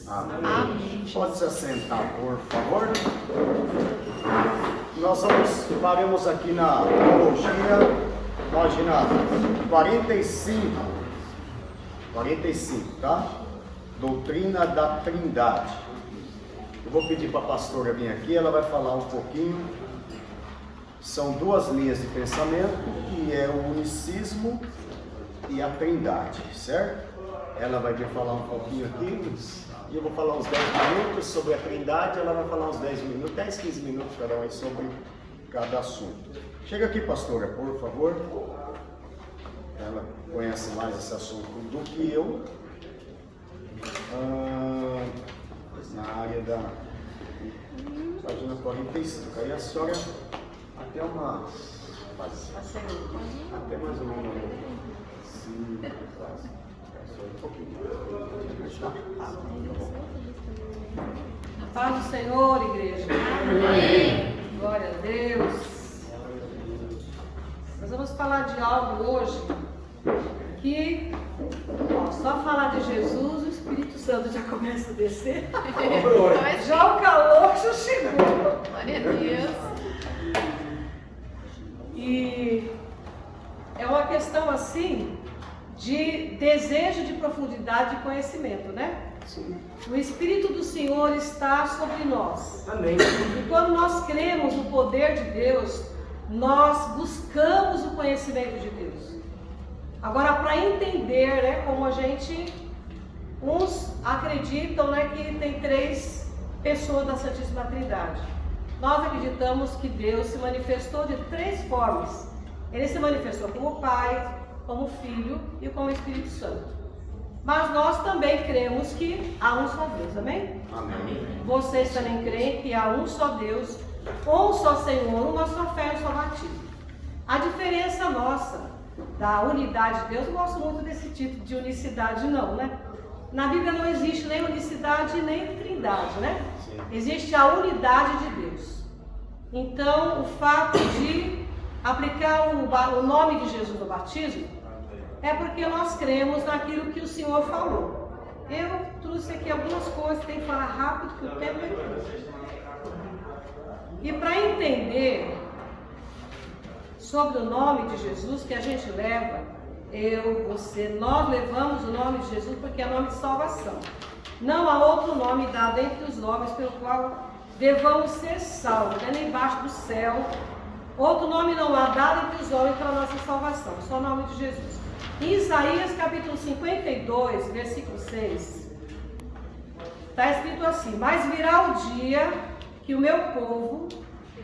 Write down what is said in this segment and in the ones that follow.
Amém. Amém. Pode se assentar, por favor. Nós paramos aqui na teologia, página 45, tá? Doutrina da Trindade. Eu vou pedir para a pastora vir aqui, ela vai falar um pouquinho. São duas linhas de pensamento, que é o unicismo e a Trindade, certo? Ela vai vir falar um pouquinho aqui, e eu vou falar uns 10 minutos sobre a Trindade, ela vai falar uns 10 minutos, 10, 15 minutos cada um sobre cada assunto. Chega aqui, pastora, por favor. Ela conhece mais esse assunto do que eu. Na área da página 45. Aí a senhora até uma até mais ou menos um pouquinho. A paz do Senhor, igreja. Amém. Glória a Deus. Nós vamos falar de algo hoje que, só falar de Jesus, o Espírito Santo já começa a descer. Já o calor já chegou. Glória a Deus. E é uma questão assim de desejo de profundidade e conhecimento, né? Sim. O Espírito do Senhor está sobre nós. Amém. E quando nós cremos no poder de Deus, nós buscamos o conhecimento de Deus. Agora, para entender, né, como a gente, uns acreditam, né, que tem 3 pessoas da Santíssima Trindade. Nós acreditamos que Deus se manifestou de 3 formas. Ele se manifestou como Pai, como Filho e como Espírito Santo. Mas nós também cremos que há um só Deus, amém? Amém. Vocês também creem que há um só Deus, um só Senhor, uma só fé e um só batismo. A diferença nossa da unidade de Deus, eu gosto muito desse título de unicidade não, né? Na Bíblia não existe nem unicidade nem trindade, né? Sim. Existe a unidade de Deus. Então, o fato de aplicar o nome de Jesus no batismo é porque nós cremos naquilo que o Senhor falou. Eu trouxe aqui algumas coisas, tem que falar rápido, porque o tempo é curto. E para entender sobre o nome de Jesus que a gente leva, eu, você, nós levamos o nome de Jesus porque é nome de salvação. Não há outro nome dado entre os nomes pelo qual devamos ser salvos, nem embaixo do céu. Outro nome não há dado entre os homens para a nossa salvação, só o nome de Jesus. Em Isaías capítulo 52, versículo 6, está escrito assim: mas virá o dia que o meu povo,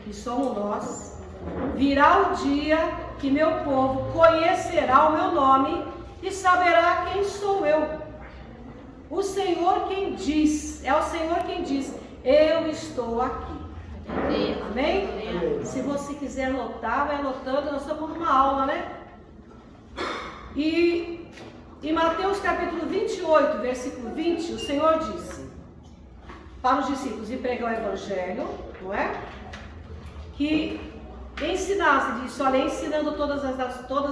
que somos nós, virá o dia que meu povo conhecerá o meu nome e saberá quem sou eu. O Senhor quem diz, é o Senhor quem diz, eu estou aqui. Amém? Se você quiser anotar, vai anotando, nós estamos numa aula, né? E em Mateus capítulo 28, versículo 20, o Senhor disse para os discípulos ir pregar o Evangelho, não é? Que ensinasse, disse, olha, ensinando todas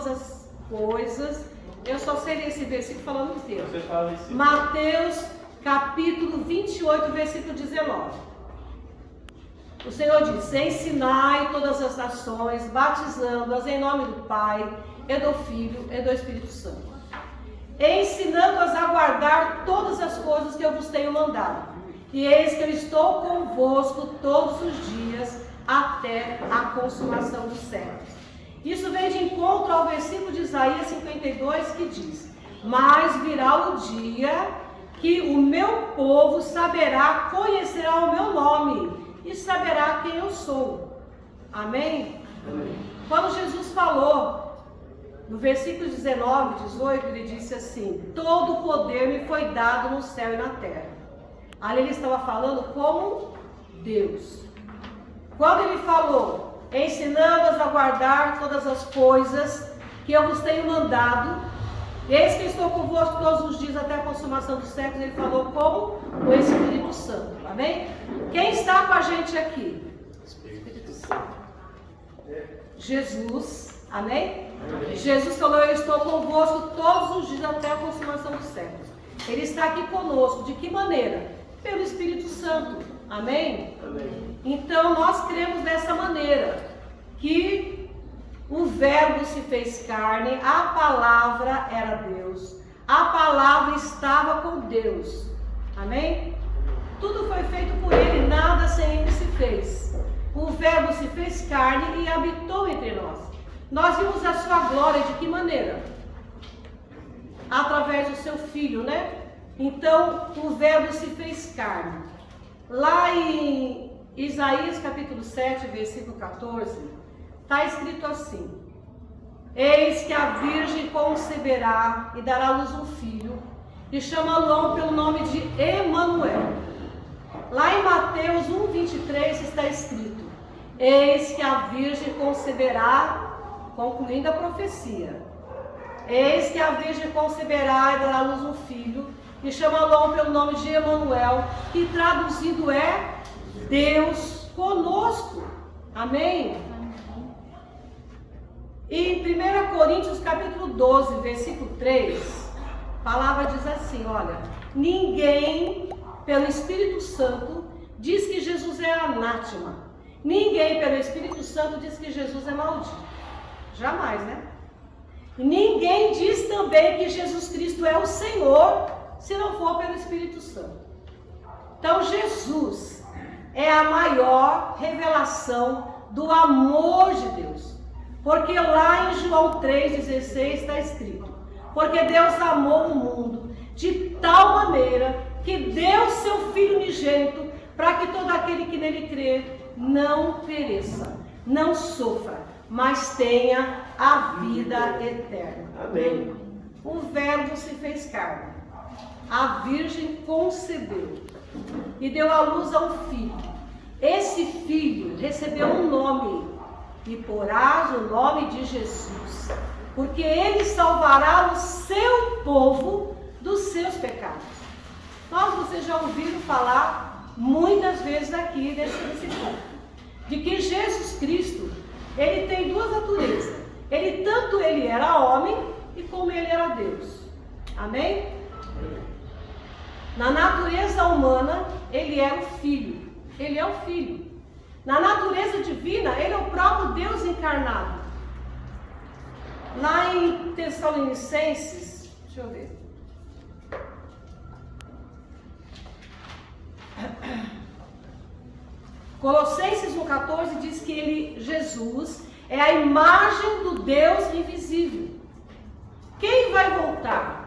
as coisas. Eu só sei esse versículo falando inteiro. Mateus capítulo 28, versículo 19. O Senhor diz, ensinai todas as nações, batizando-as em nome do Pai, e do Filho, e do Espírito Santo, ensinando-as a guardar todas as coisas que eu vos tenho mandado. E eis que eu estou convosco todos os dias, até a consumação dos séculos. Isso vem de encontro ao versículo de Isaías 52, que diz, mas virá o dia que o meu povo saberá, conhecerá o meu nome e saberá quem eu sou. Amém? Amém. Quando Jesus falou, no versículo 19, 18, ele disse assim, todo o poder me foi dado no céu e na terra. Ali ele estava falando como Deus. Quando ele falou, ensinando-as a guardar todas as coisas que eu vos tenho mandado, eis que estou convosco todos os dias até a consumação dos séculos, ele falou como o Espírito Santo. Amém? Quem está com a gente aqui? Espírito Santo. Jesus. Amém? Amém? Jesus falou, eu estou convosco todos os dias até a consumação dos séculos. Ele está aqui conosco. De que maneira? Pelo Espírito Santo. Amém? Amém. Então nós cremos dessa maneira, que o Verbo se fez carne, a palavra era Deus, a palavra estava com Deus. Amém? Tudo foi feito por Ele, nada sem Ele se fez. O Verbo se fez carne e habitou entre nós. Nós vimos a sua glória de que maneira? Através do seu Filho, né? Então, o Verbo se fez carne. Lá em Isaías capítulo 7, versículo 14, está escrito assim: eis que a Virgem conceberá e dará à luz um filho, e chamá-lo pelo nome de Emanuel. Lá em Mateus 1,23 está escrito: eis que a Virgem conceberá, concluindo a profecia, eis que a Virgem conceberá e dará à luz um filho, e chamá-lo pelo nome de Emanuel, que traduzido é Deus conosco. Amém? E em 1 Coríntios capítulo 12, versículo 3, a palavra diz assim, olha: ninguém, pelo Espírito Santo, diz que Jesus é anátema. Ninguém, pelo Espírito Santo, diz que Jesus é maldito. Jamais, né? E ninguém diz também que Jesus Cristo é o Senhor, se não for pelo Espírito Santo. Então Jesus é a maior revelação do amor de Deus. Porque lá em João 3,16 está escrito: porque Deus amou o mundo de tal maneira que deu seu Filho unigênito, para que todo aquele que nele crê não pereça, não sofra, mas tenha a vida eterna. Amém. O Verbo se fez carne. A Virgem concebeu e deu à luz a um filho. Esse filho recebeu um nome, e porás o nome de Jesus, porque ele salvará o seu povo dos seus pecados. Vocês já ouviram falar muitas vezes aqui nesse ponto, de que Jesus Cristo, ele tem duas naturezas. Tanto ele era homem e como ele era Deus. Amém? Na natureza humana, ele é o Filho. Ele é o Filho. Na natureza divina, ele é o próprio Deus encarnado. Lá em Tessalonicenses, deixa eu ver. Colossenses 1,14 diz que ele, Jesus, é a imagem do Deus invisível. Quem vai voltar?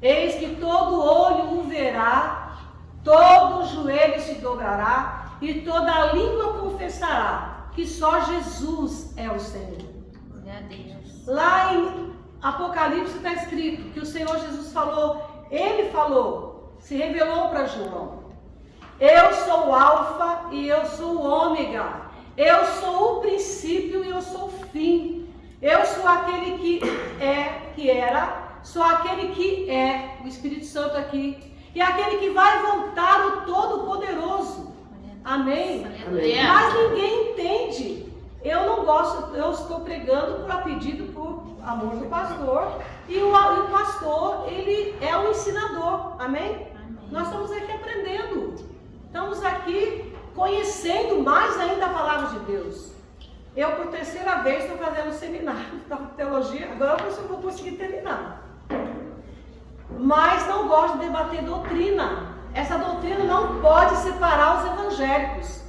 Eis que todo olho o verá, todo joelho se dobrará e toda língua confessará que só Jesus é o Senhor. Glória a Deus. Lá em Apocalipse está escrito que o Senhor Jesus falou, ele falou, se revelou para João: eu sou o Alfa e eu sou o Ômega, eu sou o princípio e eu sou o fim, eu sou aquele que é, que era, sou aquele que é, o Espírito Santo aqui, e aquele que vai voltar, o Todo-Poderoso. Amém? Amém. Mas ninguém entende. Eu não gosto, eu estou pregando por pedido por amor do pastor, e o pastor, ele é o ensinador. Amém? Nós estamos aqui aprendendo, estamos aqui conhecendo mais ainda a palavra de Deus. Eu, por terceira vez, estou fazendo um seminário de teologia, agora eu não vou conseguir terminar. Mas não gosto de debater doutrina. Essa doutrina não pode separar os evangélicos.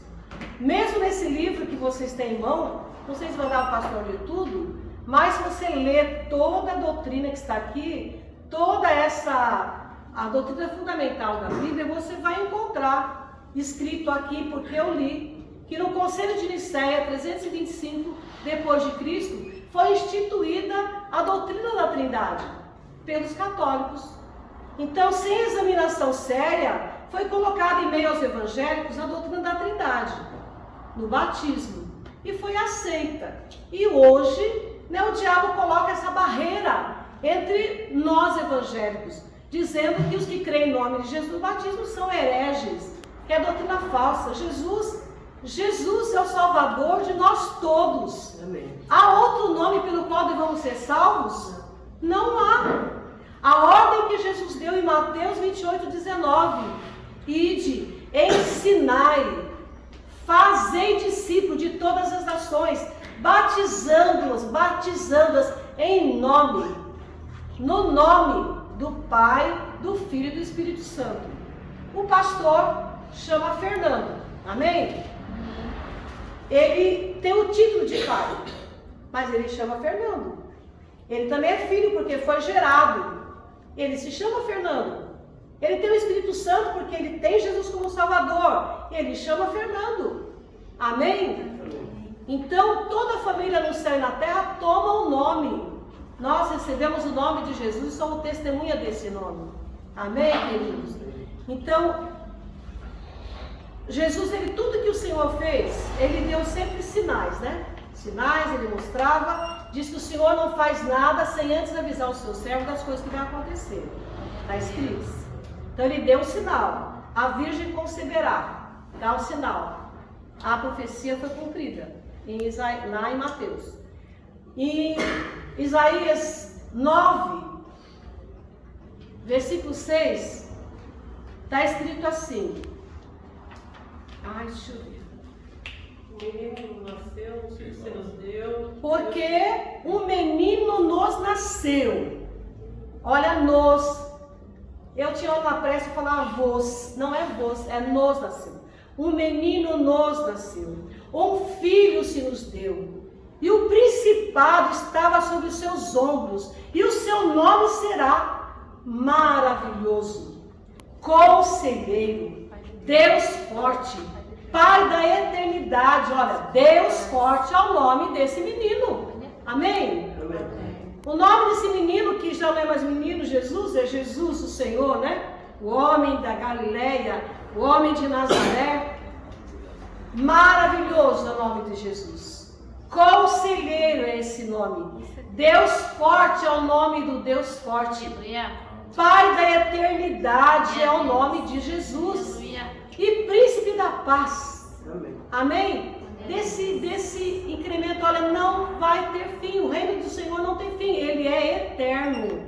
Mesmo nesse livro que vocês têm em mão, não sei se vai dar o pastor ler tudo, mas se você ler toda a doutrina que está aqui, toda a doutrina fundamental da Bíblia, você vai encontrar escrito aqui, porque eu li, que no Conselho de Nicéia 325 depois de Cristo foi instituída a doutrina da Trindade pelos católicos. Então, sem examinação séria, foi colocada em meio aos evangélicos a doutrina da Trindade no batismo e foi aceita. E hoje, o diabo coloca essa barreira entre nós evangélicos, dizendo que os que creem em nome de Jesus no batismo são hereges, que é doutrina falsa. Jesus é o Salvador de nós todos. Amém. Há outro nome pelo qual devemos ser salvos? Não há. A ordem que Jesus deu em Mateus 28, 19. Ide, ensinai, fazei discípulos de todas as nações, batizando-as no nome do Pai, do Filho e do Espírito Santo. O pastor chama Fernando, amém? Ele tem o título de pai, mas ele chama Fernando. Ele também é filho porque foi gerado. Ele se chama Fernando. Ele tem o Espírito Santo porque ele tem Jesus como Salvador. Ele chama Fernando. Amém? Então toda a família no céu e na terra toma o nome. Nós recebemos o nome de Jesus e somos testemunha desse nome. Amém, queridos? Então, Jesus, tudo que o Senhor fez, ele deu sempre sinais, né? Sinais, ele mostrava. Diz que o Senhor não faz nada sem antes avisar o seu servo das coisas que vão acontecer. Está escrito. Então ele deu um sinal. A virgem conceberá. Dá o sinal. A profecia foi cumprida. Lá em Mateus. Em Isaías 9, versículo 6, está escrito assim. Ai, deixa eu ver. O menino nasceu, o filho se nos deu. Porque um menino nos nasceu. Olha, nos. Eu tinha uma pressa e falava vos. Não é vos, é nos nasceu. Um menino nos nasceu. Um filho se nos deu. E o principado estava sobre os seus ombros. E o seu nome será Maravilhoso, Conselheiro, Deus Forte, Pai da Eternidade. Olha, Deus Forte é o nome desse menino. Amém? Amém. O nome desse menino, que já não é mais menino, Jesus, é Jesus o Senhor, né? O homem da Galileia, o homem de Nazaré. Maravilhoso é o nome de Jesus. Conselheiro é esse nome. Deus Forte é o nome do Deus Forte. Pai da Eternidade é o nome de Jesus. E Príncipe da Paz. Amém? Desse incremento, olha, não vai ter fim. O reino do Senhor não tem fim. Ele é eterno.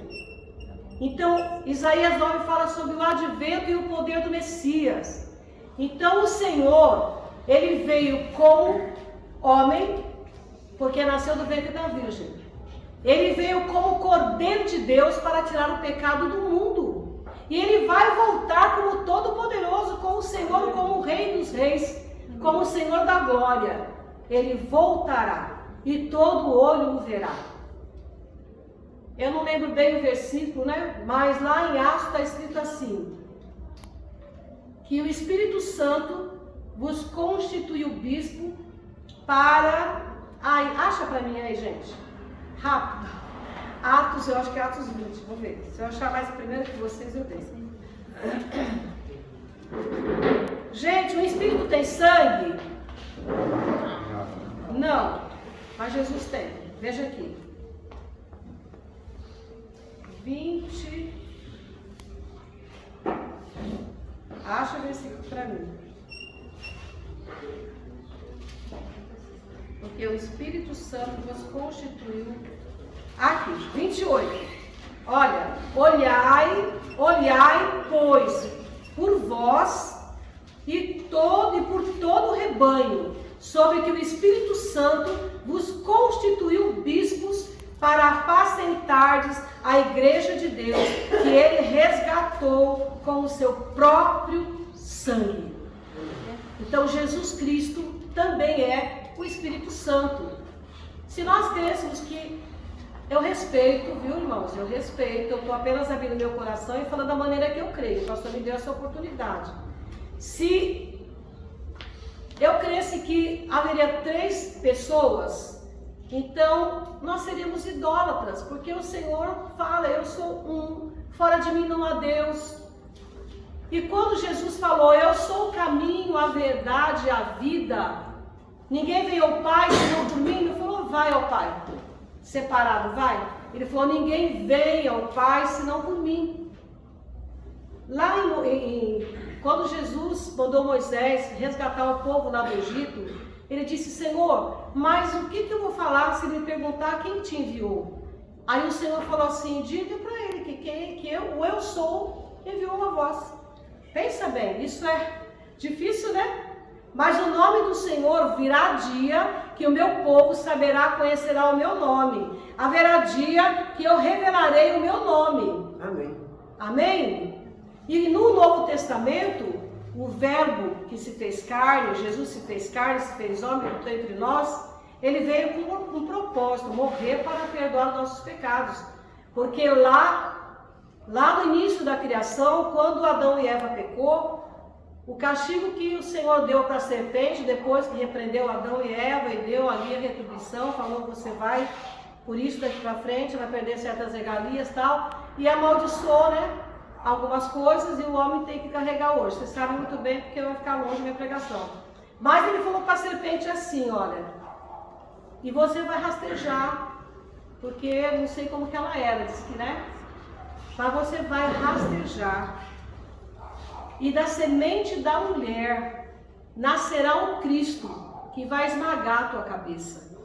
Então, Isaías 9 fala sobre o advento e o poder do Messias. Então, o Senhor, ele veio como homem, porque nasceu do ventre da Virgem. Ele veio como Cordeiro de Deus para tirar o pecado do mundo. E ele vai voltar como Todo-Poderoso, como o Senhor, como o Rei dos Reis, como o Senhor da Glória. Ele voltará e todo olho o verá. Eu não lembro bem o versículo, né? Mas lá em Atos está escrito assim: que o Espírito Santo vos constituiu bispo para... Ai, acha para mim aí, gente. Rápido. Atos, eu acho que é Atos 20. Vou ver. Se eu achar mais primeiro que vocês, eu dei. Gente, o Espírito tem sangue? Não. Mas Jesus tem. Veja aqui. 20. Acha o versículo para mim. Porque o Espírito Santo vos constituiu. Aqui, 28. Olha, olhai, pois, por vós e por todo o rebanho, sobre que o Espírito Santo vos constituiu bispos para apacentardes a igreja de Deus, que ele resgatou com o seu próprio sangue. Então, Jesus Cristo também é o Espírito Santo. Se nós crêssemos que... Eu respeito, viu, irmãos? Eu respeito. Eu estou apenas abrindo meu coração e falando da maneira que eu creio. O pastor me deu essa oportunidade. Se eu cresce que haveria 3 pessoas, então nós seríamos idólatras, porque o Senhor fala, eu sou um, fora de mim não há Deus. E quando Jesus falou, eu sou o caminho, a verdade e a vida, ninguém veio ao Pai senão por mim, ele falou, vai ao Pai. Separado, vai? Ele falou, ninguém vem ao Pai senão por mim. Lá quando Jesus mandou Moisés resgatar o povo lá do Egito, ele disse, Senhor, mas o que eu vou falar se ele me perguntar quem te enviou? Aí o Senhor falou assim, diga para ele que que o eu sou enviou a vós. Pensa bem, isso é difícil, né? Mas o nome do Senhor virá dia que o meu povo saberá, conhecerá o meu nome. Haverá dia que eu revelarei o meu nome. Amém. Amém? E no Novo Testamento, o verbo que se fez carne, Jesus se fez carne, se fez homem, habitou entre nós, ele veio com um propósito, morrer para perdoar os nossos pecados. Porque lá no início da criação, quando Adão e Eva pecou, o castigo que o Senhor deu para a serpente, depois que repreendeu Adão e Eva e deu ali a retribuição, falou que você vai, por isso daqui para frente, vai perder certas regalias e tal, e amaldiçoou, né, algumas coisas, e o homem tem que carregar hoje. Vocês sabem muito bem porque vai ficar longe da minha pregação. Mas ele falou para a serpente assim, olha, e você vai rastejar, porque não sei como que ela era, disse que, né, mas você vai rastejar. E da semente da mulher nascerá o Cristo, que vai esmagar a tua cabeça.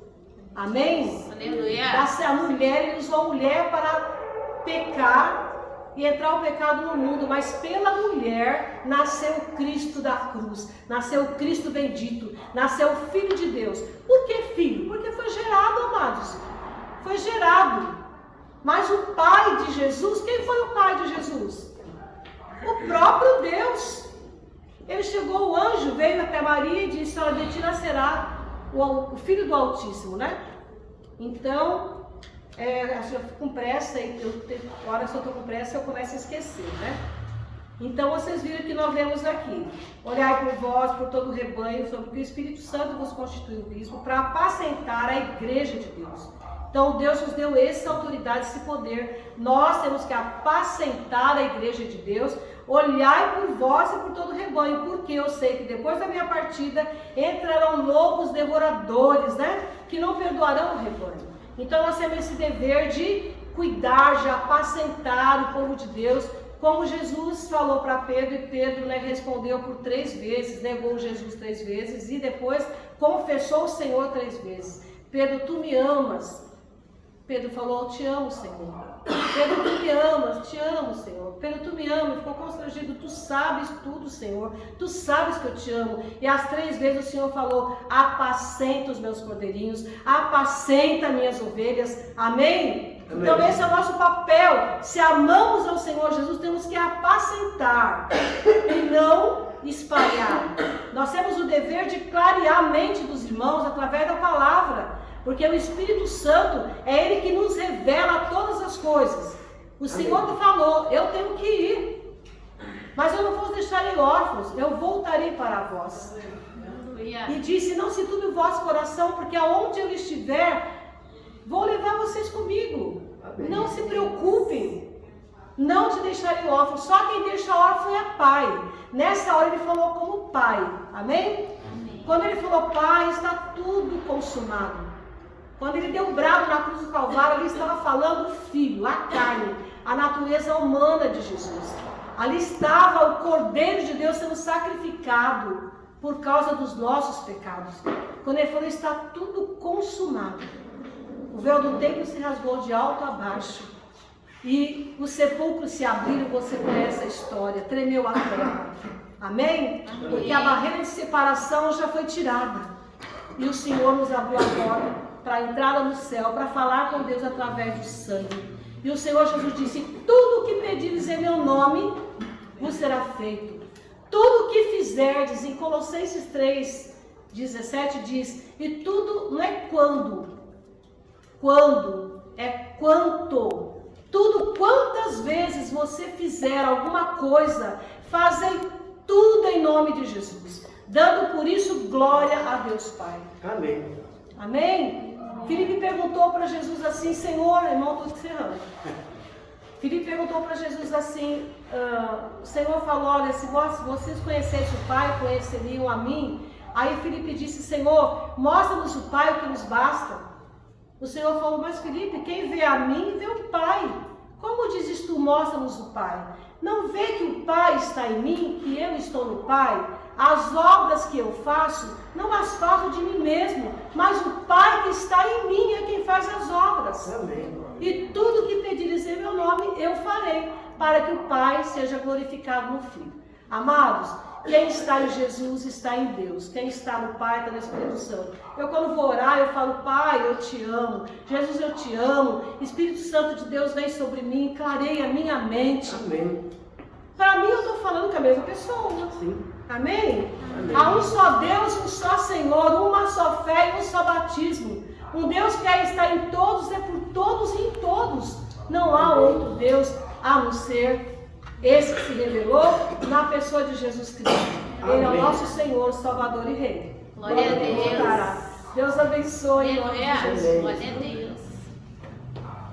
Amém? Aleluia. A mulher, ele usou a mulher para pecar e entrar o pecado no mundo, mas pela mulher nasceu o Cristo da cruz, nasceu o Cristo bendito, nasceu o Filho de Deus. Por que filho? Porque foi gerado, amados. Foi gerado. Mas o pai de Jesus, quem foi o pai de Jesus? O próprio Deus. Ele chegou, o anjo veio até Maria e disse, olha, de ti nascerá o Filho do Altíssimo, né? Então, eu fico com pressa, agora se eu estou com pressa eu começo a esquecer, né? Então vocês viram que nós lemos aqui, olhai por vós, por todo o rebanho, sobre que o Espírito Santo vos constituiu bispo, para apacentar a igreja de Deus. Então Deus nos deu essa autoridade, esse poder. Nós temos que apacentar a igreja de Deus. Olhai por vós e por todo o rebanho, porque eu sei que depois da minha partida entrarão lobos devoradores, né? Que não perdoarão o rebanho. Então nós temos esse dever de cuidar, de apacentar o povo de Deus, como Jesus falou para Pedro, e Pedro, né, respondeu por 3 vezes, negou Jesus 3 vezes e depois confessou o Senhor 3 vezes. Pedro, tu me amas. Pedro falou, eu te amo, Senhor. Pedro, tu me amas, te amo, Senhor. Pedro, tu me amas, ficou constrangido, tu sabes tudo, Senhor. Tu sabes que eu te amo. E as 3 vezes o Senhor falou, apacenta os meus cordeirinhos, apacenta minhas ovelhas. Amém? Amém? Então esse é o nosso papel. Se amamos ao Senhor Jesus, temos que apacentar e não espalhar. Nós temos o dever de clarear a mente dos irmãos através da palavra. Porque o Espírito Santo é Ele que nos revela todas as coisas. O Senhor te falou, eu tenho que ir. Mas eu não vou deixar órfãos, eu voltarei para vós. E disse, não se turbe o vosso coração, porque aonde eu estiver, vou levar vocês comigo. Não se preocupem, não te deixarei órfão. Só quem deixa órfão é pai. Nessa hora ele falou como pai. Amém? Quando ele falou pai, está tudo consumado. Quando ele deu um brado na cruz do Calvário, ali estava falando o Filho, a carne, a natureza humana de Jesus. Ali estava o Cordeiro de Deus sendo sacrificado por causa dos nossos pecados. Quando ele falou, está tudo consumado. O véu do templo se rasgou de alto a baixo. E os sepulcros se abriram, você conhece a história, tremeu a terra. Amém? Porque a barreira de separação já foi tirada. E o Senhor nos abriu a porta para a entrada no céu, para falar com Deus através do sangue. E o Senhor Jesus disse, tudo o que pedires em meu nome, vos será feito. Tudo o que fizerdes, em Colossenses 3:17 diz, e tudo não é quando, é quanto. Tudo, quantas vezes você fizer alguma coisa, fazei tudo em nome de Jesus, dando por isso glória a Deus Pai. Amém. Amém? Filipe perguntou para Jesus assim, Senhor, irmão, estou encerrando. Filipe perguntou para Jesus assim, o Senhor falou, olha, se vocês conhecessem o Pai, conheceriam a mim. Aí Filipe disse, Senhor, mostra-nos o Pai, o que nos basta. O Senhor falou, mas Filipe, quem vê a mim, vê o Pai. Como dizes tu, mostra-nos o Pai? Não vê que o Pai está em mim, que eu estou no Pai? As obras que eu faço, não as faço de mim mesmo, mas o Pai que está em mim é quem faz as obras. Amém. E tudo que pedires em meu nome, eu farei, para que o Pai seja glorificado no Filho. Amados, quem está em Jesus está em Deus. Quem está no Pai está no Espírito Santo. Eu quando vou orar, eu falo, Pai, eu te amo. Jesus, eu te amo. Espírito Santo de Deus vem sobre mim, clareia a minha mente. Amém. Para mim, eu estou falando com a mesma pessoa. Sim. Amém? Amém. Há um só Deus, um só Senhor, uma só fé e um só batismo. Um Deus que está em todos, é por todos e em todos. Não há outro Deus a não ser esse que se revelou na pessoa de Jesus Cristo. Ele é o nosso Senhor, Salvador e Rei. Glória a Deus. Deus abençoe em nome de Jesus. Glória a Deus.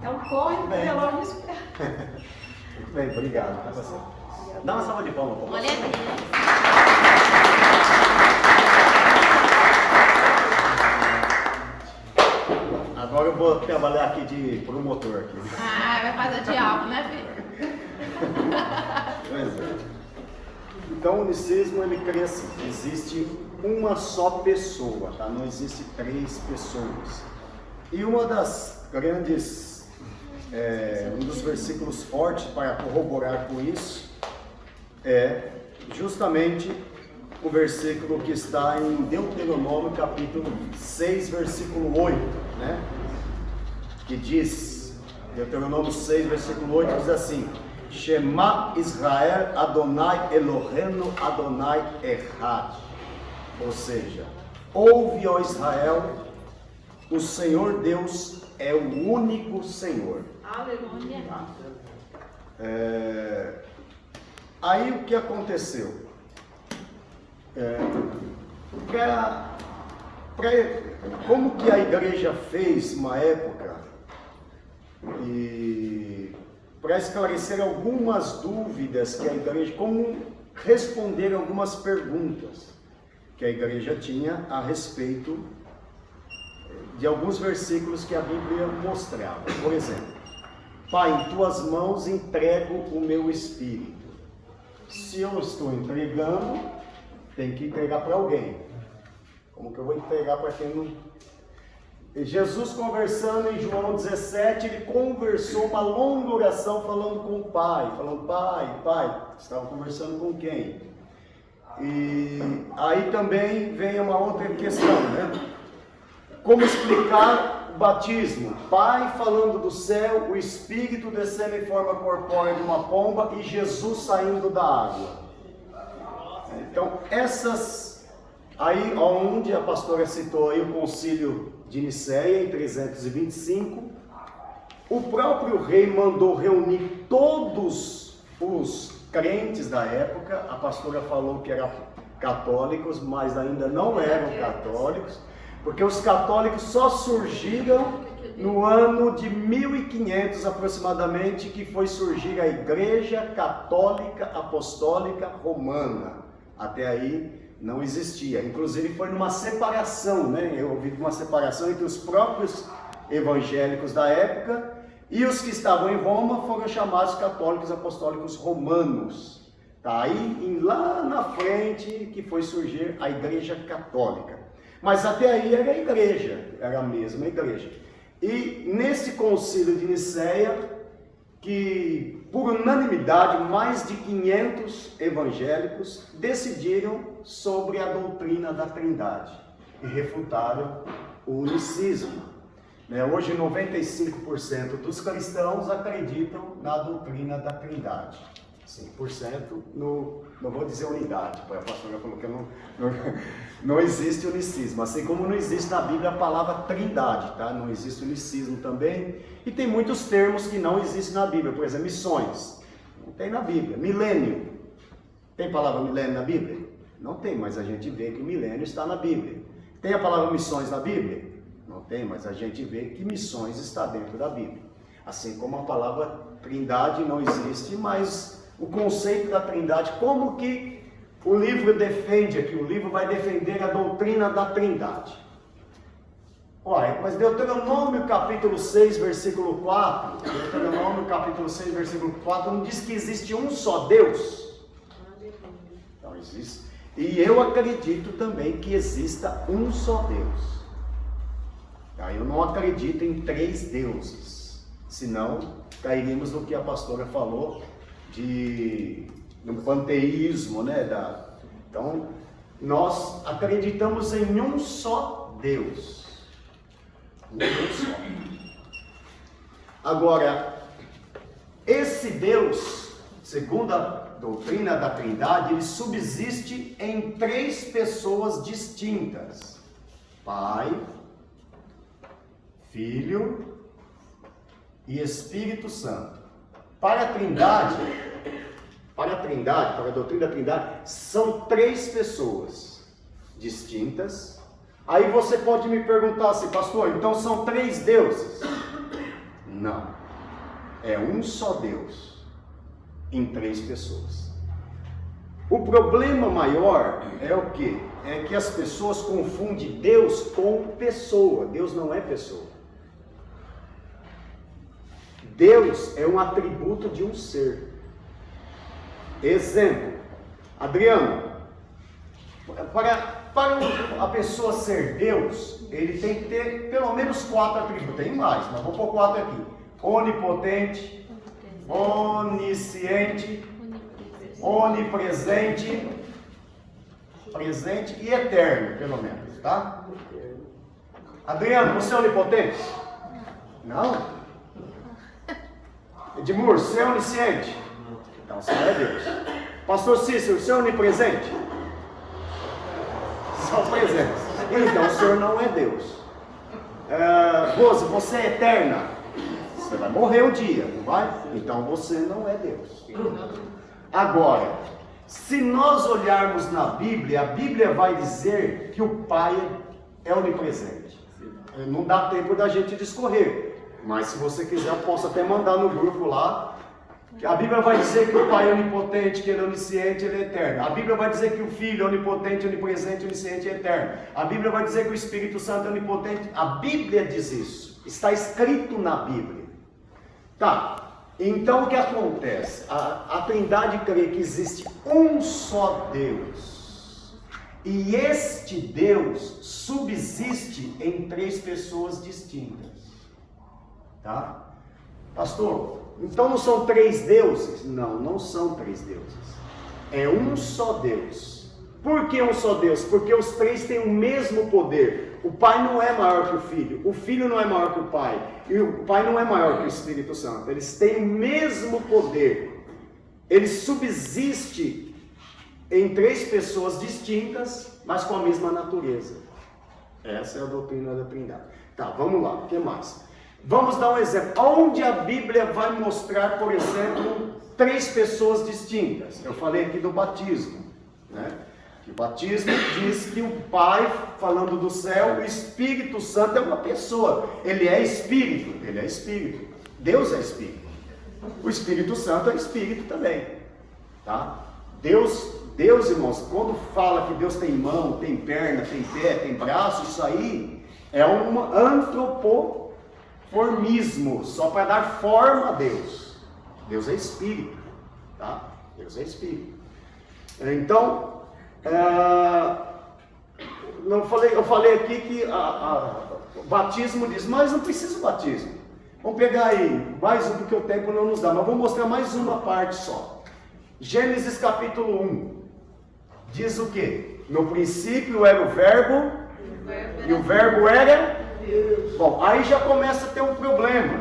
É um corre que o relógio espera. Muito bem, obrigado. Tá você. Dá uma salva de palmas. Por favor. Glória a Deus. Agora eu vou trabalhar aqui de promotor. Aqui. Ah, vai fazer o diabo, né, filho? Pois é. Então o unicismo ele crê assim, existe uma só pessoa, tá? Não existe três pessoas. E uma das grandes, um dos versículos fortes para corroborar com isso é justamente o versículo que está em Deuteronômio capítulo 6, versículo 8, né? Que diz, Deuteronômio 6, versículo 8 diz assim: Shema Israel Adonai Elohenu Adonai Echad. Ou seja, ouve, ó Israel, o Senhor Deus é o único Senhor. Aleluia. Aí o que aconteceu? Como que a igreja fez uma época, e para esclarecer algumas dúvidas que a igreja, como responder algumas perguntas que a igreja tinha a respeito de alguns versículos que a Bíblia mostrava. Por exemplo, Pai, em tuas mãos entrego o meu espírito. Se eu estou entregando, tem que entregar para alguém. Como que eu vou entregar para quem não... Jesus conversando em João 17, ele conversou uma longa oração falando com o Pai, falando, Pai, estava conversando com quem? E aí também vem uma outra questão, né? Como explicar o batismo? Pai falando do céu, o Espírito descendo em forma corpórea de uma pomba e Jesus saindo da água. Então, essas, aí onde a pastora citou aí o concílio de Nicéia, em 325, o próprio rei mandou reunir todos os crentes da época. A pastora falou que eram católicos, mas ainda não eram católicos, porque os católicos só surgiram no ano de 1500 aproximadamente, que foi surgir a Igreja Católica Apostólica Romana. Até aí não existia, inclusive foi numa separação, né? Eu ouvi uma separação entre os próprios evangélicos da época e os que estavam em Roma foram chamados católicos apostólicos romanos. Tá aí lá na frente que foi surgir a Igreja Católica. Mas até aí era a igreja, era a mesma igreja. E nesse concílio de Nicéia, que por unanimidade mais de 500 evangélicos decidiram sobre a doutrina da Trindade e refutaram o unicismo. Hoje 95% dos cristãos acreditam na doutrina da Trindade. 5% não vou dizer unidade, porque a pastora falou que não existe unicismo, assim como não existe na Bíblia a palavra trindade, tá? Não existe unicismo também, e tem muitos termos que não existem na Bíblia, por exemplo, missões, não tem na Bíblia. Milênio, tem palavra milênio na Bíblia? Não tem, mas a gente vê que o milênio está na Bíblia. Tem a palavra missões na Bíblia? Não tem, mas a gente vê que missões está dentro da Bíblia. Assim como a palavra trindade não existe, mas o conceito da Trindade, como que o livro defende aqui? O livro vai defender a doutrina da Trindade. Olha, mas Deuteronômio capítulo 6, versículo 4, Deuteronômio capítulo 6, versículo 4, não diz que existe um só Deus? Então existe. E eu acredito também que exista um só Deus. Eu não acredito em três deuses. Senão, cairíamos no que a pastora falou no panteísmo, né? Então, nós acreditamos em um só Deus. Um Deus só. Agora, esse Deus, segundo a doutrina da Trindade, ele subsiste em 3 pessoas distintas: Pai, Filho e Espírito Santo. Para a Trindade, para a doutrina da Trindade, são 3 pessoas distintas. Aí você pode me perguntar assim, pastor, então são 3 deuses? Não, é um só Deus em 3 pessoas. O problema maior é o quê? É que as pessoas confundem Deus com pessoa. Deus não é pessoa. Deus é um atributo de um ser. Exemplo, Adriano, para a pessoa ser Deus, ele tem que ter pelo menos 4 atributos. Tem mais, mas vou pôr 4 aqui: onipotente, onisciente, onipresente, presente e eterno, pelo menos, tá? Adriano, você é onipotente? Não? Edmur, você é onisciente? Então você não é Deus. Pastor Cícero, você é onipresente? Só presente. Então o senhor não é Deus. Rose, você é eterna? Você vai morrer um dia, não vai? Então você não é Deus. Agora, se nós olharmos na Bíblia, a Bíblia vai dizer que o Pai é onipresente. Não dá tempo da gente discorrer. Mas se você quiser, eu posso até mandar no grupo lá. A Bíblia vai dizer que o Pai é onipotente, que ele é onisciente, ele é eterno. A Bíblia vai dizer que o Filho é onipotente, onipresente, onisciente e eterno. A Bíblia vai dizer que o Espírito Santo é onipotente. A Bíblia diz isso. Está escrito na Bíblia. Tá. Então o que acontece? A Trindade crê que existe um só Deus. E este Deus subsiste em 3 pessoas distintas. Tá? Pastor, então não são 3 deuses? Não, não são 3 deuses. É um só Deus. Por que um só Deus? Porque os 3 têm o mesmo poder. O Pai não é maior que o Filho não é maior que o Pai, e o Pai não é maior que o Espírito Santo. Eles têm o mesmo poder. Eles subsistem em 3 pessoas distintas, mas com a mesma natureza. Essa é a doutrina da Trindade. Tá, vamos lá, o que mais? Vamos dar um exemplo. Onde a Bíblia vai mostrar, por exemplo, 3 pessoas distintas? Eu falei aqui do batismo, né? Que o batismo diz que o Pai, falando do céu, o Espírito Santo é uma pessoa. Ele é Espírito. Deus é Espírito. O Espírito Santo é Espírito também, tá? Deus, irmãos, quando fala que Deus tem mão, tem perna, tem pé, tem braço, isso aí é um antropoformismo, só para dar forma a Deus. Deus é Espírito, tá? Deus é Espírito. Então, eu falei aqui que o batismo diz, mas não precisa batismo. Vamos pegar aí mais um, porque o tempo não nos dá, mas vou mostrar mais uma parte só. Gênesis capítulo 1 diz o que? No princípio era o verbo, e o verbo era Deus. Bom, aí já começa a ter um problema.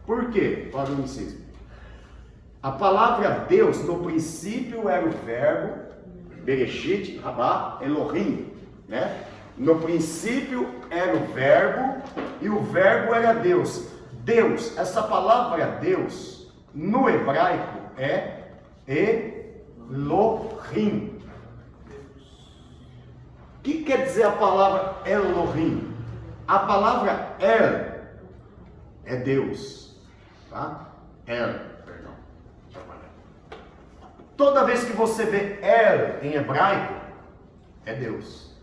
Por quê? Para o inciso. A palavra Deus, no princípio era o verbo, Bereshit, Rabá, Elohim, né? No princípio era o verbo, e o verbo era Deus. Deus, essa palavra Deus, no hebraico é Elohim. O que quer dizer a palavra Elohim? A palavra El é Deus, tá? Perdão. Toda vez que você vê El em hebraico, é Deus.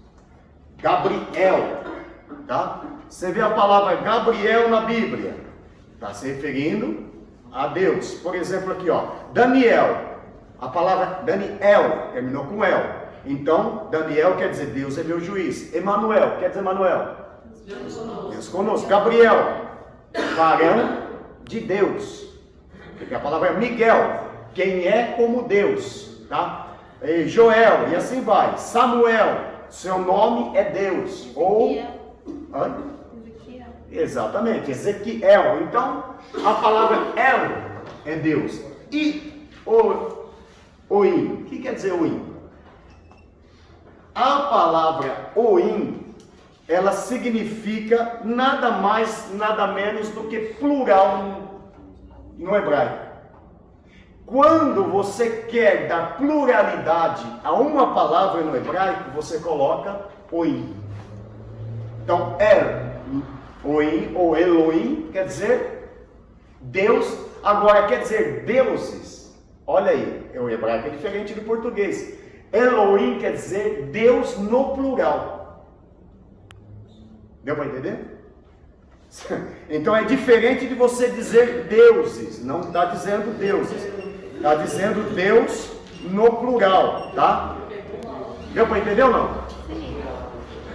Gabriel, tá? Você vê a palavra Gabriel na Bíblia, está se referindo a Deus. Por exemplo aqui, ó, Daniel, a palavra Daniel terminou com El. Então, Daniel quer dizer Deus é meu juiz. Emanuel, quer dizer Emanuel? Deus conosco. Gabriel, varão de Deus. Porque a palavra é Miguel, quem é como Deus, tá? Joel, e assim vai. Samuel, seu nome é Deus. Ou... Hã? Exatamente, Ezequiel. Então, a palavra El é Deus. E Oim, o que quer dizer Oim? A palavra Oim, ela significa nada mais, nada menos do que plural no hebraico. Quando você quer dar pluralidade a uma palavra no hebraico, você coloca Oim. Então, Oim ou Elohim quer dizer Deus. Agora quer dizer deuses. Olha aí, o hebraico é diferente do português. Elohim quer dizer Deus no plural. Deu para entender? Então é diferente de você dizer deuses. Não está dizendo deuses. Está dizendo Deus no plural, tá? Deu para entender ou não?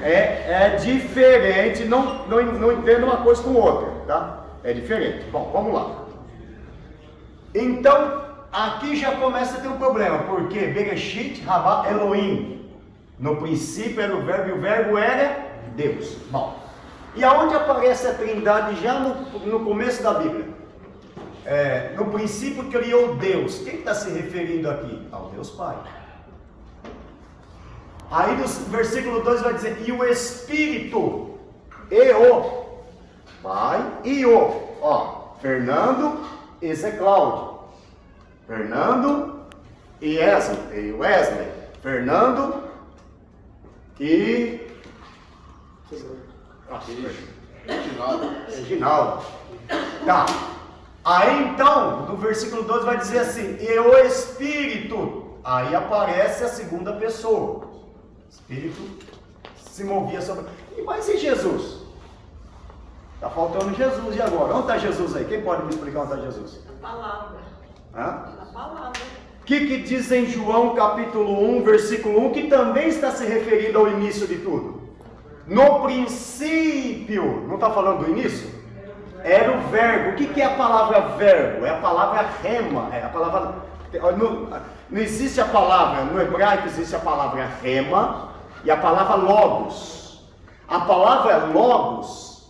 É diferente, não entenda uma coisa com outra, tá? É diferente. Bom, vamos lá. Então, aqui já começa a ter um problema, porque Bereshit Rabá Elohim. No princípio era o verbo e o verbo era Deus. Bom, e aonde aparece a Trindade já no começo da Bíblia? No princípio criou Deus. Quem está se referindo aqui? Ao Deus Pai. Aí no versículo 2 vai dizer, e o Espírito, e o Pai, e o, Fernando e Zé Cláudio, Fernando e Wesley, Fernando e Reginaldo. Tá. Aí então, no versículo 12 vai dizer assim, e o Espírito, aí aparece a segunda pessoa. Espírito se movia sobre... Mas e Jesus? Está faltando Jesus, e agora? Onde está Jesus aí? Quem pode me explicar onde está Jesus? A palavra. Hã? A palavra. O que diz em João capítulo 1, versículo 1, que também está se referindo ao início de tudo? No princípio, não está falando do início? Era o verbo. O que é a palavra verbo? É a palavra rema, é a palavra... Não existe a palavra, no hebraico existe a palavra rema e a palavra logos. A palavra logos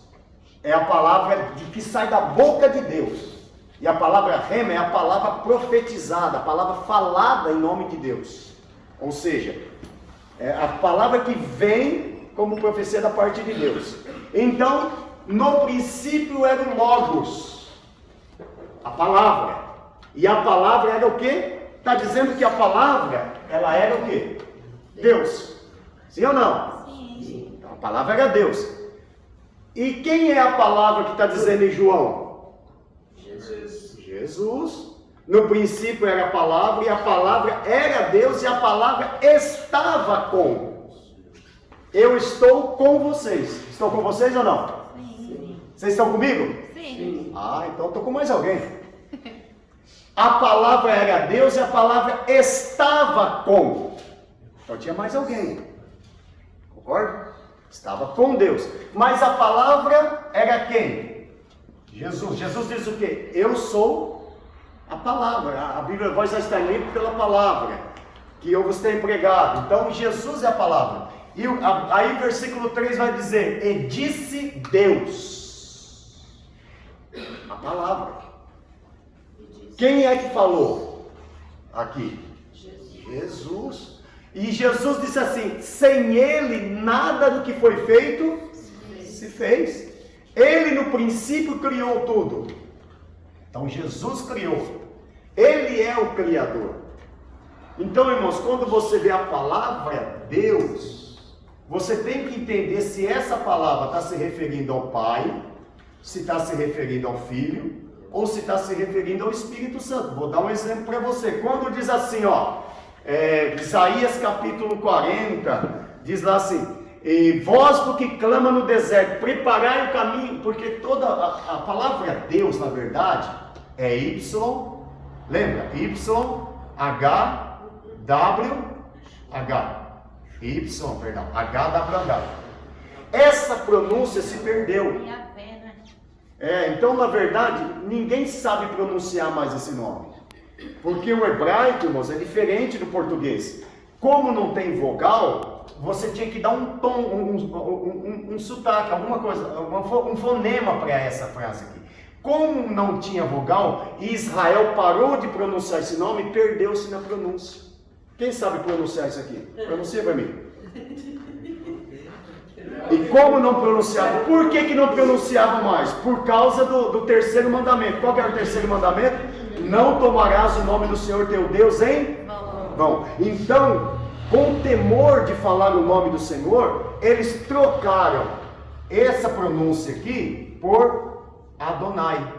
é a palavra que sai da boca de Deus. E a palavra rema é a palavra profetizada, a palavra falada em nome de Deus. Ou seja, é a palavra que vem como profecia da parte de Deus. Então, no princípio era o logos, a palavra. E a palavra era o quê? Está dizendo que a palavra, ela era o quê? Deus. Sim ou não? Sim. Então, a palavra era Deus. E quem é a palavra que está dizendo em João? Jesus. No princípio era a palavra, e a palavra era Deus, e a palavra estava com. Eu estou com vocês. Estou com vocês ou não? Sim. Vocês estão comigo? Sim. Então estou com mais alguém. A palavra era Deus e a palavra estava com. Então tinha mais alguém. Concorda? Estava com Deus. Mas a palavra era quem? Jesus. Jesus diz o quê? Eu sou a palavra. A Bíblia, vós já está livre pela palavra que eu vos tenho pregado. Então Jesus é a palavra. E aí o versículo 3 vai dizer, e disse Deus. A palavra. Quem é que falou aqui? Jesus. E Jesus disse assim, sem ele nada do que foi feito se fez. Ele no princípio criou tudo. Então Jesus criou. Ele é o Criador. Então, irmãos, quando você vê a palavra Deus, você tem que entender se essa palavra está se referindo ao Pai, se está se referindo ao Filho, ou se está se referindo ao Espírito Santo. Vou dar um exemplo para você. Quando diz assim, Isaías capítulo 40, diz lá assim, e voz do que clama no deserto, preparai o caminho, porque toda a palavra Deus, na verdade, é Y, lembra? Y, H, W, H. H, W, H. Essa pronúncia se perdeu. Então, na verdade, ninguém sabe pronunciar mais esse nome. Porque o hebraico, irmãos, é diferente do português. Como não tem vogal, você tinha que dar um tom, um sotaque, alguma coisa, um fonema para essa frase aqui. Como não tinha vogal, e Israel parou de pronunciar esse nome, perdeu-se na pronúncia. Quem sabe pronunciar isso aqui? Pronuncia para mim. E como não pronunciava? Por que não pronunciava mais? Por causa do terceiro mandamento. Qual que era o terceiro mandamento? Não tomarás o nome do Senhor teu Deus em vão. Então, com temor de falar o nome do Senhor, eles trocaram essa pronúncia aqui por Adonai.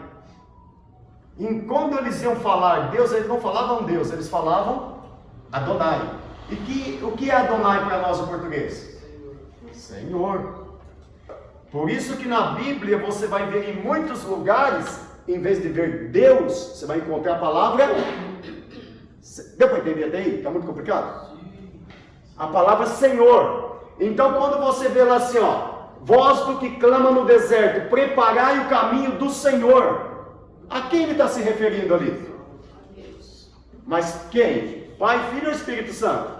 E quando eles iam falar Deus, eles não falavam Deus, eles falavam Adonai. E o que é Adonai para nós em português? Senhor. Por isso que na Bíblia você vai ver em muitos lugares, em vez de ver Deus, você vai encontrar a palavra. Deu para entender até aí? Está muito complicado? A palavra Senhor. Então quando você vê lá assim, voz do que clama no deserto, preparai o caminho do Senhor. A quem ele está se referindo ali? Mas quem? Pai, Filho ou Espírito Santo?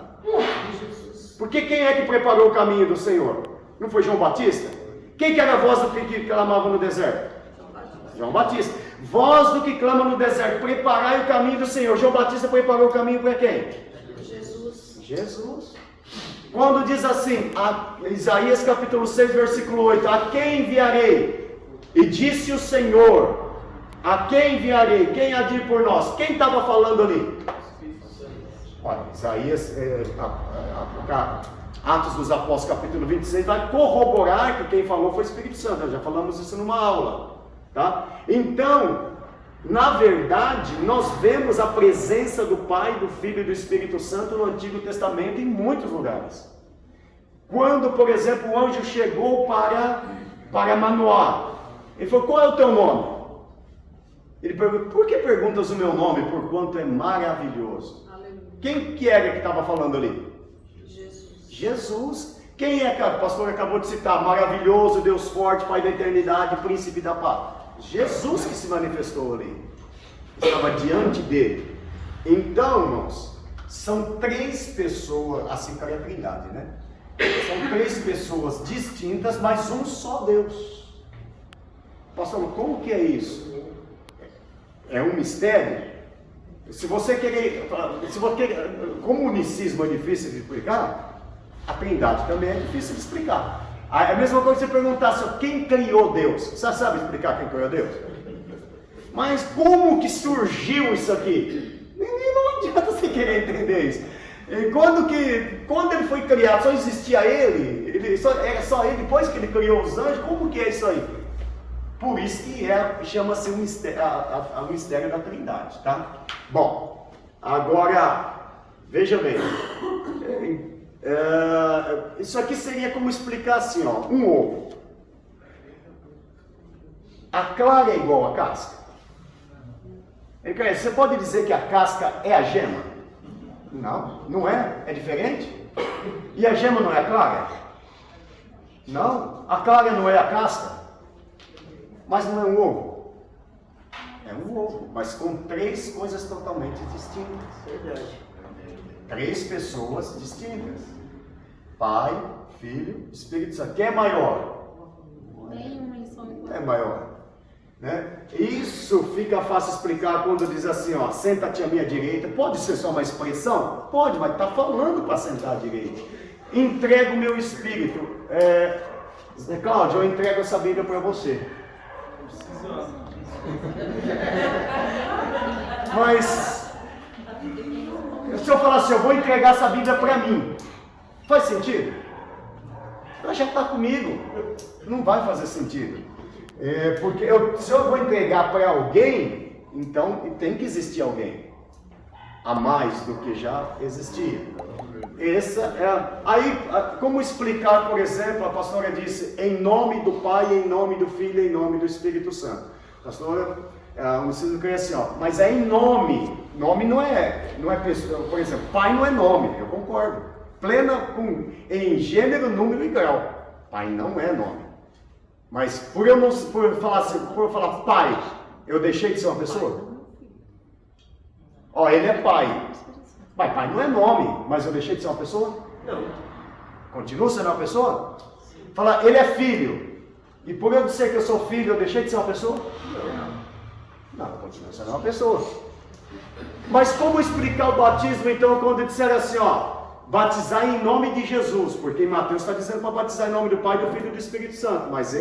Porque quem é que preparou o caminho do Senhor? Não foi João Batista? Quem que era a voz do que clamava no deserto? João Batista. Voz do que clama no deserto, preparai o caminho do Senhor. João Batista preparou o caminho para quem? Jesus. Quando diz assim, Isaías capítulo 6, versículo 8, a quem enviarei? E disse o Senhor, a quem enviarei? Quem há de ir por nós? Quem estava falando ali? Olha, Isaías, Atos dos Apóstolos capítulo 26, vai corroborar que quem falou foi o Espírito Santo. Nós já falamos isso numa aula, tá? Então, na verdade, nós vemos a presença do Pai, do Filho e do Espírito Santo no Antigo Testamento em muitos lugares. Quando, por exemplo, o anjo chegou para Manoá, ele falou, qual é o teu nome? Ele perguntou, por que perguntas o meu nome? Porquanto é maravilhoso. Aleluia. Quem que era que estava falando ali? Jesus. Quem é que o pastor acabou de citar? Maravilhoso, Deus forte, Pai da eternidade, Príncipe da paz. Jesus que se manifestou ali. Estava diante dele. Então, irmãos, são três pessoas, assim para a Trindade, né? São três pessoas distintas, mas um só Deus. Pastor, como que é isso? É um mistério? Se você querer, como o unicismo é difícil de explicar, a Trindade também é difícil de explicar. É a mesma coisa que você perguntar quem criou Deus. Você sabe explicar quem criou Deus? Mas como que surgiu isso aqui? Não adianta você querer entender isso. E quando ele foi criado, só existia ele? Era só ele, depois que ele criou os anjos, como que é isso aí? Por isso que chama-se o mistério da Trindade, tá? Bom, agora, veja bem. Isso aqui seria como explicar assim, um ovo. A clara é igual à casca. Você pode dizer que a casca é a gema? Não, não é. É diferente. E a gema não é a clara? Não, a clara não é a casca. Mas não é um ovo. É um ovo, mas com três coisas totalmente distintas. Verdade. Três pessoas distintas. Pai, Filho, Espírito Santo. Quem é maior? Nenhum, eles são iguais. É maior. Né? Isso fica fácil explicar quando diz assim, senta-te à minha direita. Pode ser só uma expressão? Pode, mas está falando para sentar à direita. Entrego o meu espírito. Cláudio, eu entrego essa Bíblia para você. Mas se eu falar assim, eu vou entregar essa Bíblia para mim, faz sentido? Ela já está comigo. Não vai fazer sentido. Porque se eu vou entregar para alguém, então tem que existir alguém a mais do que já existia. Aí, como explicar, por exemplo, a pastora disse, em nome do Pai, em nome do Filho, em nome do Espírito Santo. A pastora, não precisa crer assim, mas é em nome. Nome não é pessoa. Por exemplo, Pai não é nome, eu concordo. Em gênero, número e grau. Pai não é nome. Mas por eu falar assim, por eu falar pai, eu deixei de ser uma pessoa? Ó, ele é pai. Pai não é nome, mas eu deixei de ser uma pessoa? Não. Continuo sendo uma pessoa? Falar, ele é filho. E por eu dizer que eu sou filho, eu deixei de ser uma pessoa? Não, eu continuo sendo uma pessoa. Mas como explicar o batismo, então, quando disser assim, ó, batizar em nome de Jesus? Porque em Mateus está dizendo para batizar em nome do Pai, do Filho e do Espírito Santo. Mas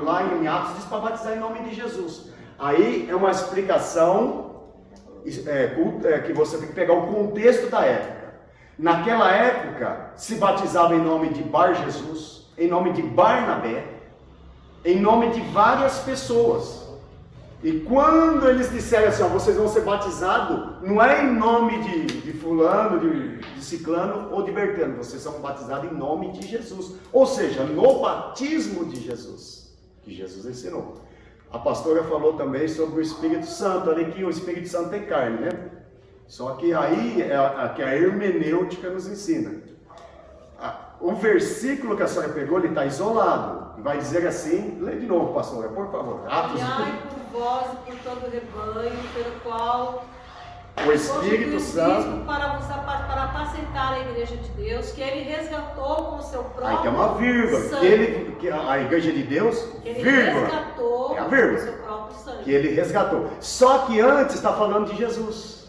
lá em Atos diz para batizar em nome de Jesus. Aí é uma explicação que você tem que pegar o contexto da época. Naquela época, se batizava em nome de Bar Jesus, em nome de Barnabé, em nome de várias pessoas. E quando eles disseram assim, ó, vocês vão ser batizados, não é em nome de fulano, de ciclano ou de bertano, vocês são batizados em nome de Jesus. Ou seja, no batismo de Jesus, que Jesus ensinou. A pastora falou também sobre o Espírito Santo, ali que o Espírito Santo tem carne, né? Só que aí é que a hermenêutica nos ensina. O versículo que a senhora pegou, ele está isolado. Vai dizer assim, lê de novo, pastora, por favor. Atos. Olhai por vós e por todo o rebanho, pelo qual o Espírito Santo para apacentar a igreja de Deus, que ele resgatou com o seu próprio aí tem uma vírgula, sangue. A igreja de Deus, Ele vírgula, resgatou é a com vírgula, o seu próprio sangue. que ele resgatou. Só que antes está falando de Jesus.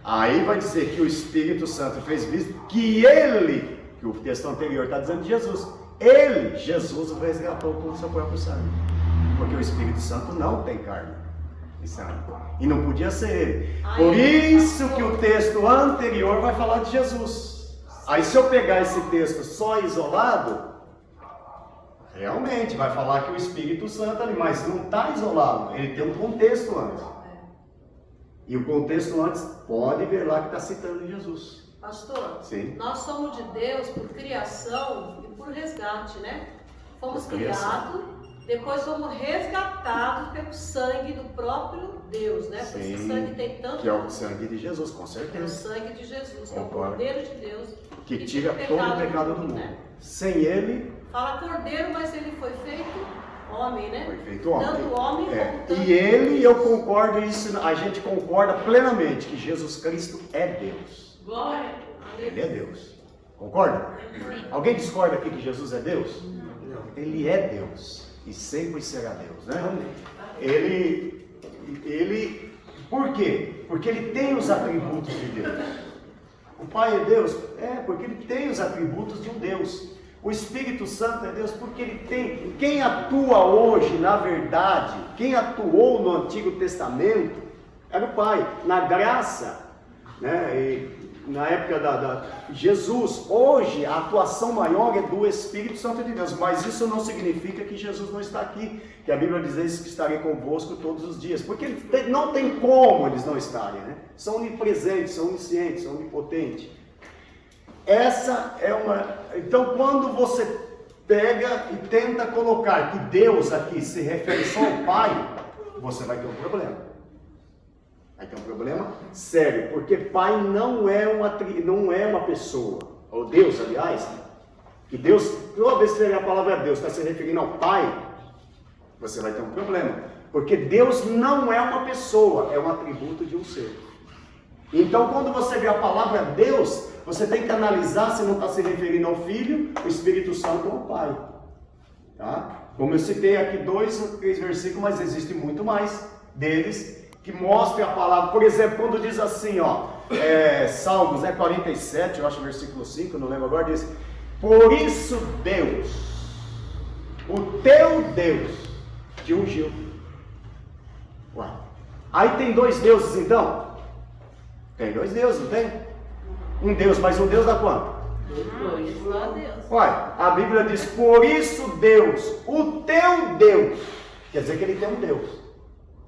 Aí vai dizer que o Espírito Santo fez visto que ele, que o texto anterior está dizendo de Jesus, ele, Jesus, o resgatou com o seu próprio sangue. Porque o Espírito Santo não tem carne e sangue. E não podia ser ele. Por isso que o texto anterior vai falar de Jesus. Aí se eu pegar esse texto só isolado, realmente vai falar que o Espírito Santo ali, mas não está isolado. Ele tem um contexto antes. E o contexto antes, pode ver lá que está citando Jesus. Pastor, sim, nós somos de Deus por criação e por resgate, né? Fomos criados, depois fomos resgatados pelo sangue do próprio Deus, né? Porque esse sangue tem tanto... Que é o sangue de Jesus, com certeza. É o sangue de Jesus, que é o Concordo. Cordeiro de Deus. Que tira todo o pecado do mundo. Né? Sem ele... Fala Cordeiro, mas ele foi feito homem, né? Foi feito homem. Tanto homem como tanto... E ele, eu concordo, isso, a gente concorda plenamente que Jesus Cristo é Deus. Glória. Ele é Deus. Concorda? Alguém discorda aqui que Jesus é Deus? Não. Ele é Deus. E sempre será Deus, né? Ele... Por quê? Porque ele tem os atributos de Deus. O Pai é Deus? É, porque ele tem os atributos de um Deus. O Espírito Santo é Deus porque ele tem. Quem atua hoje, na verdade, quem atuou no Antigo Testamento era o Pai. Na graça, né, e na época da Jesus, hoje a atuação maior é do Espírito Santo de Deus. Mas isso não significa que Jesus não está aqui. Que a Bíblia diz que estarei convosco todos os dias. Porque não tem como eles não estarem, né? São onipresentes, são oniscientes, são onipotentes. Essa é uma... Então, quando você pega e tenta colocar que Deus aqui se refere só ao Pai, você vai ter um problema. Vai ter um problema sério, porque Pai não é uma pessoa. Ou Deus, aliás, que Deus, toda vez que você vê a palavra Deus está se referindo ao Pai, você vai ter um problema. Porque Deus não é uma pessoa, é um atributo de um ser. Então, quando você vê a palavra Deus, você tem que analisar se não está se referindo ao Filho, o Espírito Santo ou ao Pai. Tá? Como eu citei aqui 2 ou 3 versículos, mas existe muito mais deles que mostrem a palavra. Por exemplo, quando diz assim, ó, Salmos 47, eu acho versículo 5, não lembro agora, diz: por isso Deus, o teu Deus, te ungiu. Ué. Aí tem 2 deuses então? Tem 2 deuses, não tem? Um Deus, mas um Deus dá quanto? Só Deus. Olha, a Bíblia diz: por isso Deus, o teu Deus, quer dizer que ele tem um Deus,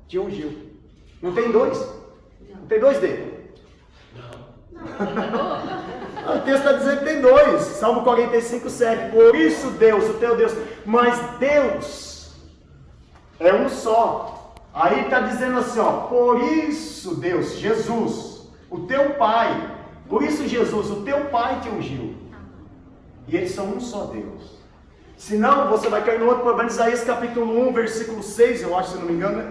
te ungiu. Não tem 2? Não tem 2 dele. O texto está dizendo que tem 2. Salmo 45, 7. Por isso Deus, o teu Deus. Mas Deus é um só. Aí está dizendo assim, ó: por isso Deus, Jesus, o teu Pai, por isso Jesus, o teu Pai te ungiu. E eles são um só Deus. Senão você vai cair no outro problema. Isaías capítulo 1, versículo 6, eu acho, se não me engano,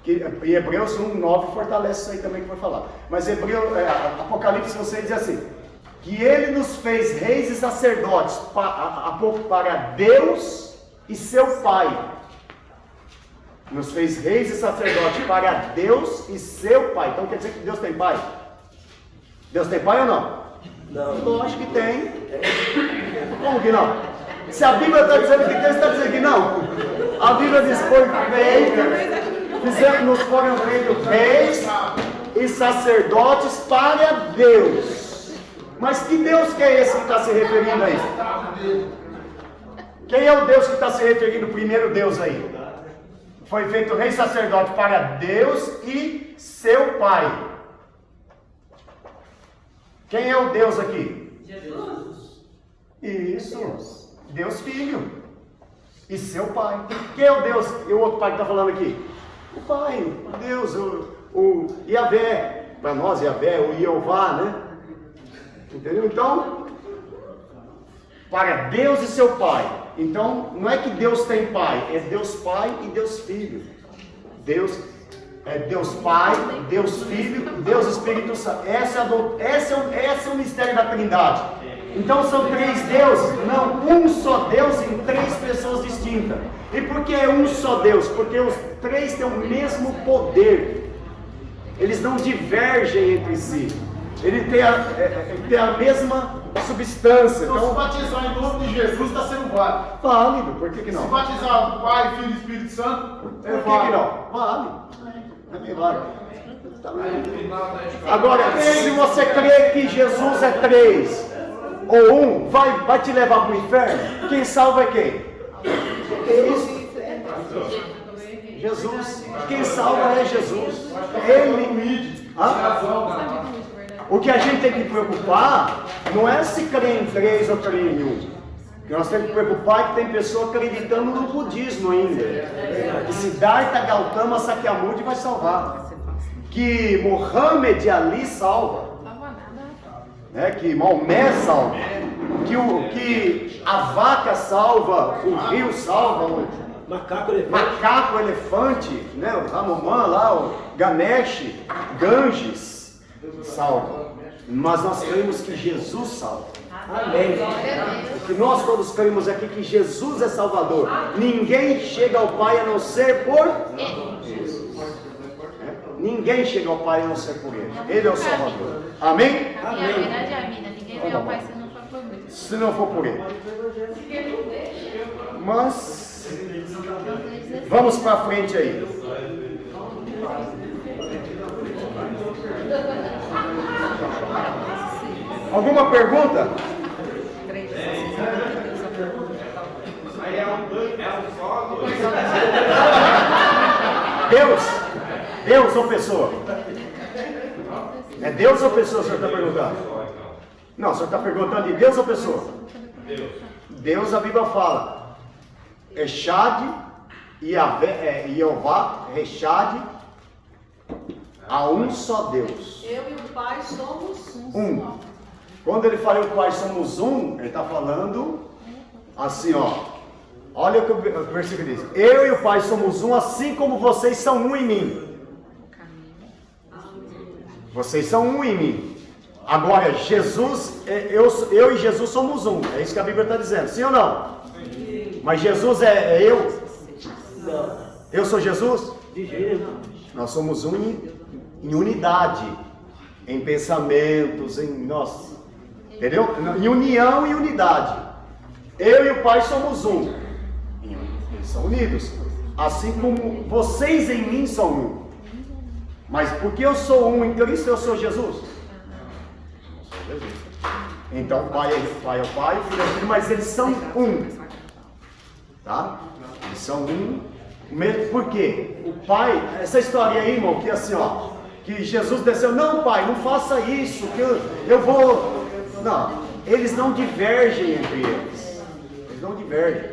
que em Hebreus 1, 9 fortalece isso aí também que foi falar. Mas Apocalipse 6 diz assim, que ele nos fez reis e sacerdotes para Deus e seu Pai. Nos fez reis e sacerdotes para Deus e seu Pai. Então quer dizer que Deus tem pai? Deus tem pai ou não? Não. Lógico que tem. Como que não? Se a Bíblia está dizendo que tem, você está dizendo que não? A Bíblia diz que foi feito, nos foram feitos reis e sacerdotes para Deus. Mas que Deus que é esse que está se referindo a isso? Quem é o Deus que está se referindo, o primeiro Deus aí? Foi feito rei e sacerdote para Deus e seu Pai. Quem é o Deus aqui? Jesus. Isso. Deus Filho. E seu Pai. Quem é o Deus? E o outro Pai que está falando aqui? O Pai, o Deus, o Yahvé. Para nós, Yahvé, o Jeová, né? Entendeu? Então, para Deus e seu Pai. Então, não é que Deus tem Pai, é Deus Pai e Deus Filho. Deus é Deus Pai, Deus Filho, Deus Espírito Santo. Esse é o mistério da Trindade. Então são três deuses? Não, um só Deus em três pessoas distintas. E por que é um só Deus? Porque os três têm o mesmo poder. Eles não divergem entre si. Ele tem a mesma substância. Então, se batizar em nome de Jesus está sendo válido. Válido, por que não? Se batizar o Pai, Filho e Espírito Santo, Por que não? Válido. É bem válido. Agora, se você crê que Jesus é três ou um, vai te levar para o inferno? Quem salva é quem? Jesus. Quem salva é Jesus. Ele. O que a gente tem que preocupar não é se crê em três ou crê em um. O que nós temos que preocupar é que tem pessoa acreditando no budismo ainda. Que Siddhartha Gautama Sakyamuni vai salvar. Que Mohammed Ali salva. Que Maomé salva. Que a vaca salva, o rio salva, o macaco elefante, né? O Hanuman lá, o Ganesh, Ganges salva. Mas nós cremos que Jesus salva. Amém. O que nós todos cremos aqui que Jesus é Salvador. Ninguém chega ao Pai a não ser por Jesus. Ninguém chega ao Pai a não ser por Ele. Ele é o Salvador. Amém? A verdade é a mina. Ninguém vê ao Pai se não for por Ele. Se não for por Ele. Mas vamos para frente aí. Alguma pergunta? Deus ou pessoa? É Deus ou pessoa o senhor está perguntando? Não, o senhor está perguntando de Deus ou pessoa? Deus, a Bíblia fala. Echad, Jeová, Echad, há um só Deus. Eu e o Pai somos um. Quando ele fala o Pai somos um, ele está falando assim, ó. Olha o que o versículo diz. Eu e o Pai somos um, assim como vocês são um em mim. Vocês são um em mim. Agora, Jesus, eu e Jesus somos um. É isso que a Bíblia está dizendo. Sim ou não? Mas Jesus é eu? Eu sou Jesus? Nós somos um em unidade. Em pensamentos, entendeu? Em união e unidade. Eu e o Pai somos um. Eles são unidos. Assim como vocês em mim são um. Mas porque eu sou um em Cristo, eu sou Jesus? Eu sou Jesus. Então o Pai é o Pai, o Filho é o Filho, mas eles são um. Tá? Eles são um. Por quê? O Pai, essa história aí, irmão, que assim, ó. Que Jesus desceu, não, Pai, não faça isso, que eu vou... Não, eles não divergem entre eles. Eles não divergem.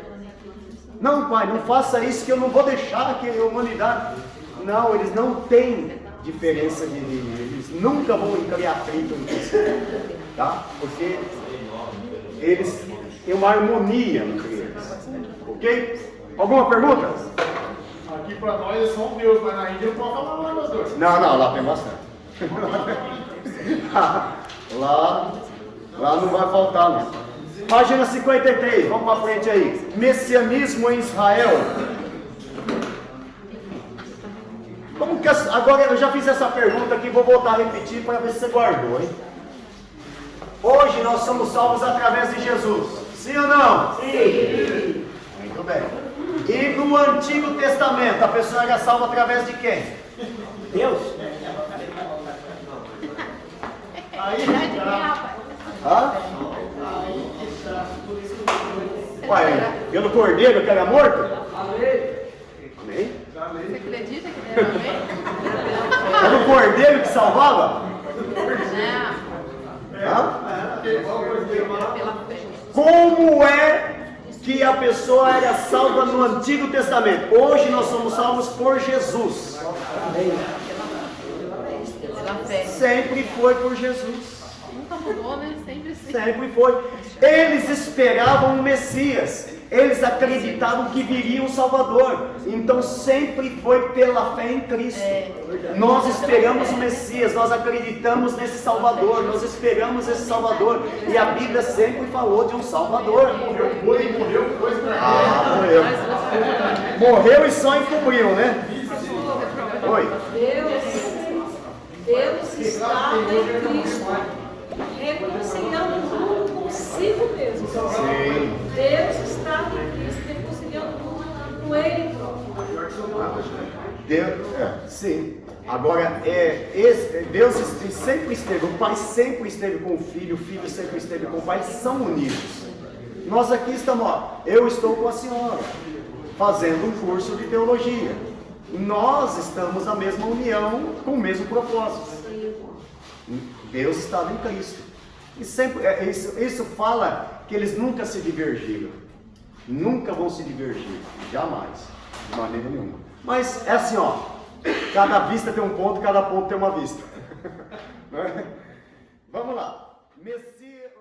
Não, Pai, não faça isso, que eu não vou deixar que a humanidade... Não, eles não têm diferença de... Eles nunca vão criar atrito entre si. Tá? Porque eles têm uma harmonia entre eles. Ok? Alguma pergunta? Aqui pra nós é só um Deus, mas na Índia não pode falar nada, pastor. Não, lá tem bastante. lá não vai faltar, não. Página 53, vamos para frente aí. Messianismo em Israel. Como que agora eu já fiz essa pergunta aqui, vou voltar a repetir para ver se você guardou, hein? Hoje nós somos salvos através de Jesus. Sim ou não? Sim. Muito bem. E no Antigo Testamento, a pessoa era salva através de quem? Deus. Hã? Ué, pelo cordeiro que era morto? Amém? Você acredita que ele era amém? Era o cordeiro que salvava? Não, Hã? pela fé. Como é que a pessoa era salva no Antigo Testamento? Hoje nós somos salvos por Jesus. Pela fé. Sempre foi por Jesus. Nunca mudou, né? Sempre sim. Sempre foi. Eles esperavam o Messias. Eles acreditavam que viria um Salvador. Então sempre foi pela fé em Cristo. Nós esperamos o Messias. Nós acreditamos nesse Salvador. Nós esperamos esse Salvador. E a Bíblia sempre falou de um Salvador. Morreu, foi Morreu. Morreu e só encobriu, né? Oi. Deus está em Cristo, reconciliando o mundo consigo mesmo. Sim. Deus está em Cristo, reconciliando o mundo com Ele próprio. Deus, sim. Agora, Deus sempre esteve, o Pai sempre esteve com o Filho sempre esteve com o Pai, eles são unidos. Nós aqui estamos, eu estou com a senhora, fazendo um curso de teologia. Nós estamos na mesma união, com o mesmo propósito. Deus estava em Cristo. E sempre, isso fala que eles nunca se divergiram. Nunca vão se divergir. Jamais. De maneira nenhuma. Mas é assim, cada vista tem um ponto, cada ponto tem uma vista. Vamos lá. Messias.